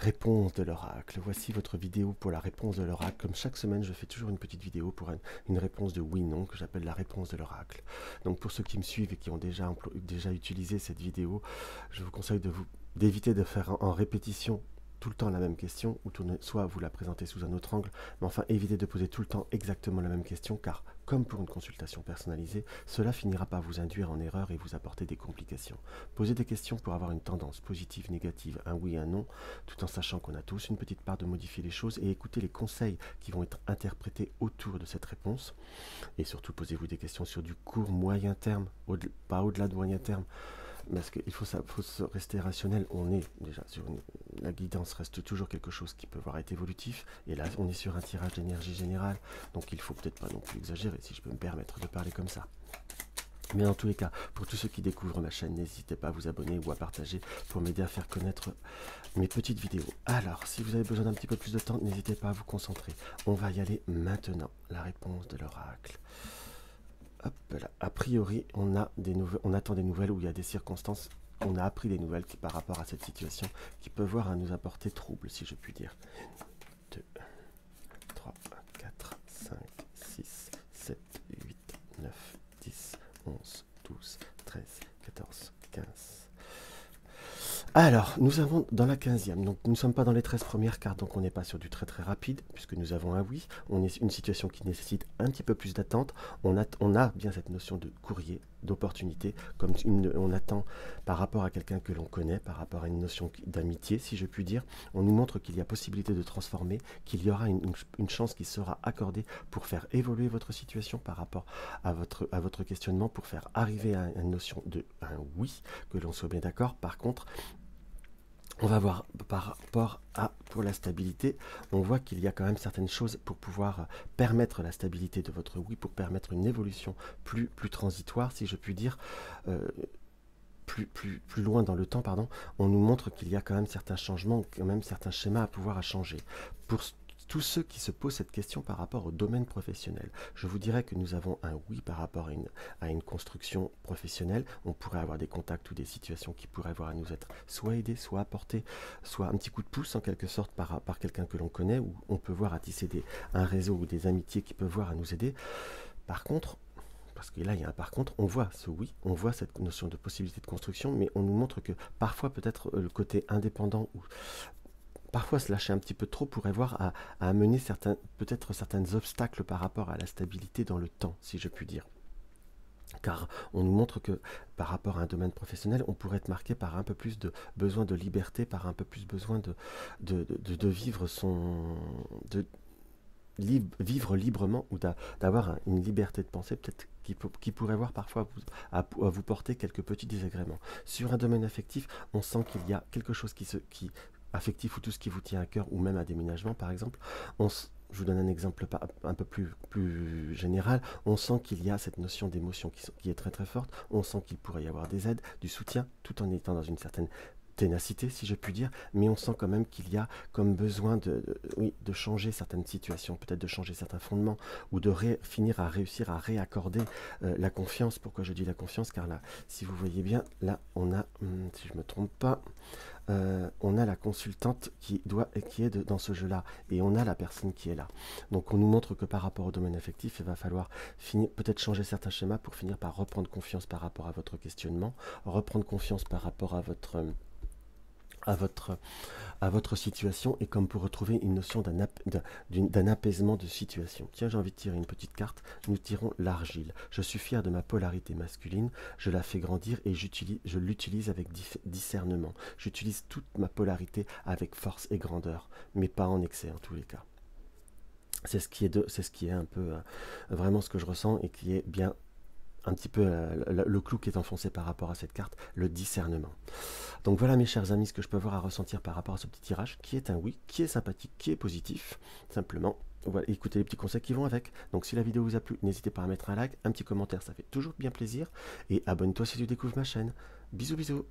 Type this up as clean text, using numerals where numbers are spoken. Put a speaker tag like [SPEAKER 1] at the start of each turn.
[SPEAKER 1] Réponse de l'oracle. Voici votre vidéo pour la réponse de l'oracle. Comme chaque semaine, je fais toujours une petite vidéo pour une réponse de oui-non que j'appelle la réponse de l'oracle. Donc pour ceux qui me suivent et qui ont déjà utilisé cette vidéo, je vous conseille d'éviter de faire en répétition tout le temps la même question, ou soit vous la présentez sous un autre angle, mais enfin évitez de poser tout le temps exactement la même question, car comme pour une consultation personnalisée, cela finira par vous induire en erreur et vous apporter des complications. Posez des questions pour avoir une tendance positive, négative, un oui, un non, tout en sachant qu'on a tous une petite part de modifier les choses, et écoutez les conseils qui vont être interprétés autour de cette réponse. Et surtout, posez-vous des questions sur du court, moyen terme, pas au-delà de moyen terme, parce qu'il faut rester rationnel. On est déjà sur la guidance reste toujours quelque chose qui peut voir être évolutif, et là on est sur un tirage d'énergie générale, donc il faut peut-être pas non plus exagérer, si je peux me permettre de parler comme ça. Mais en tous les cas, pour tous ceux qui découvrent ma chaîne, n'hésitez pas à vous abonner ou à partager pour m'aider à faire connaître mes petites vidéos. Alors, si vous avez besoin d'un petit peu plus de temps, n'hésitez pas à vous concentrer. On va y aller maintenant. La réponse de l'oracle. Hop là. A priori, on attend des nouvelles où il y a des circonstances. On a appris des nouvelles par rapport à cette situation qui peuvent voir à nous apporter trouble, si je puis dire. 2, 3, 4, 5, 6, 7, 8, 9, 10, 11, 12, 13, 14, 15. Alors, nous avons dans la 15e, donc nous ne sommes pas dans les 13 premières cartes, donc on n'est pas sur du très très rapide, puisque nous avons un oui. On est une situation qui nécessite un petit peu plus d'attente. On a bien cette notion de courrier, d'opportunité, comme on attend par rapport à quelqu'un que l'on connaît, par rapport à une notion d'amitié, si je puis dire. On nous montre qu'il y a possibilité de transformer, qu'il y aura une chance qui sera accordée pour faire évoluer votre situation par rapport à votre questionnement, pour faire arriver à une notion de un oui, que l'on soit bien d'accord. Par contre, on va voir par rapport à, pour la stabilité, on voit qu'il y a quand même certaines choses pour pouvoir permettre la stabilité de votre oui, pour permettre une évolution plus transitoire, si je puis dire, plus loin dans le temps, pardon. On nous montre qu'il y a quand même certains changements, quand même certains schémas à pouvoir changer. Pour tous ceux qui se posent cette question par rapport au domaine professionnel, je vous dirais que nous avons un oui par rapport à une construction professionnelle. On pourrait avoir des contacts ou des situations qui pourraient avoir à nous être soit aidés, soit apportés, soit un petit coup de pouce en quelque sorte par quelqu'un que l'on connaît, ou on peut voir à tisser un réseau ou des amitiés qui peuvent voir à nous aider. Par contre, parce que là il y a un par contre, on voit ce oui, on voit cette notion de possibilité de construction, mais on nous montre que parfois peut-être le côté indépendant ou parfois se lâcher un petit peu trop pourrait voir à amener peut-être certains obstacles par rapport à la stabilité dans le temps, si je puis dire. Car on nous montre que par rapport à un domaine professionnel, on pourrait être marqué par un peu plus de besoin de liberté, par un peu plus besoin de vivre vivre librement, ou d'avoir une liberté de penser, peut-être qui pourrait voir parfois à vous porter quelques petits désagréments. Sur un domaine affectif, on sent qu'il y a quelque chose affectif, ou tout ce qui vous tient à cœur, ou même un déménagement par exemple. Je vous donne un exemple un peu plus général. On sent qu'il y a cette notion d'émotion qui est très très forte. On sent qu'il pourrait y avoir des aides, du soutien, tout en étant dans une certaine ténacité, si je puis dire, mais on sent quand même qu'il y a comme besoin de changer certaines situations, peut-être de changer certains fondements, ou de finir à réussir à réaccorder la confiance. Pourquoi je dis la confiance? Car là, si vous voyez bien, là on a, si je me trompe pas, on a la consultante qui est dans ce jeu-là, et on a la personne qui est là. Donc on nous montre que par rapport au domaine affectif, il va falloir peut-être changer certains schémas pour finir par reprendre confiance par rapport à votre questionnement, reprendre confiance par rapport à votre situation, et comme pour retrouver une notion d'un apaisement de situation. Tiens, j'ai envie de tirer une petite carte. Nous tirons l'argile. Je suis fier de ma polarité masculine, je la fais grandir et je l'utilise avec discernement. J'utilise toute ma polarité avec force et grandeur, mais pas en excès en tous les cas. C'est ce qui est un peu vraiment ce que je ressens, et qui est bien un petit peu le clou qui est enfoncé par rapport à cette carte, le discernement. Donc voilà mes chers amis, ce que je peux voir à ressentir par rapport à ce petit tirage, qui est un oui, qui est sympathique, qui est positif. Simplement, voilà, écoutez les petits conseils qui vont avec. Donc si la vidéo vous a plu, n'hésitez pas à mettre un like, un petit commentaire, ça fait toujours bien plaisir. Et abonne-toi si tu découvres ma chaîne. Bisous bisous.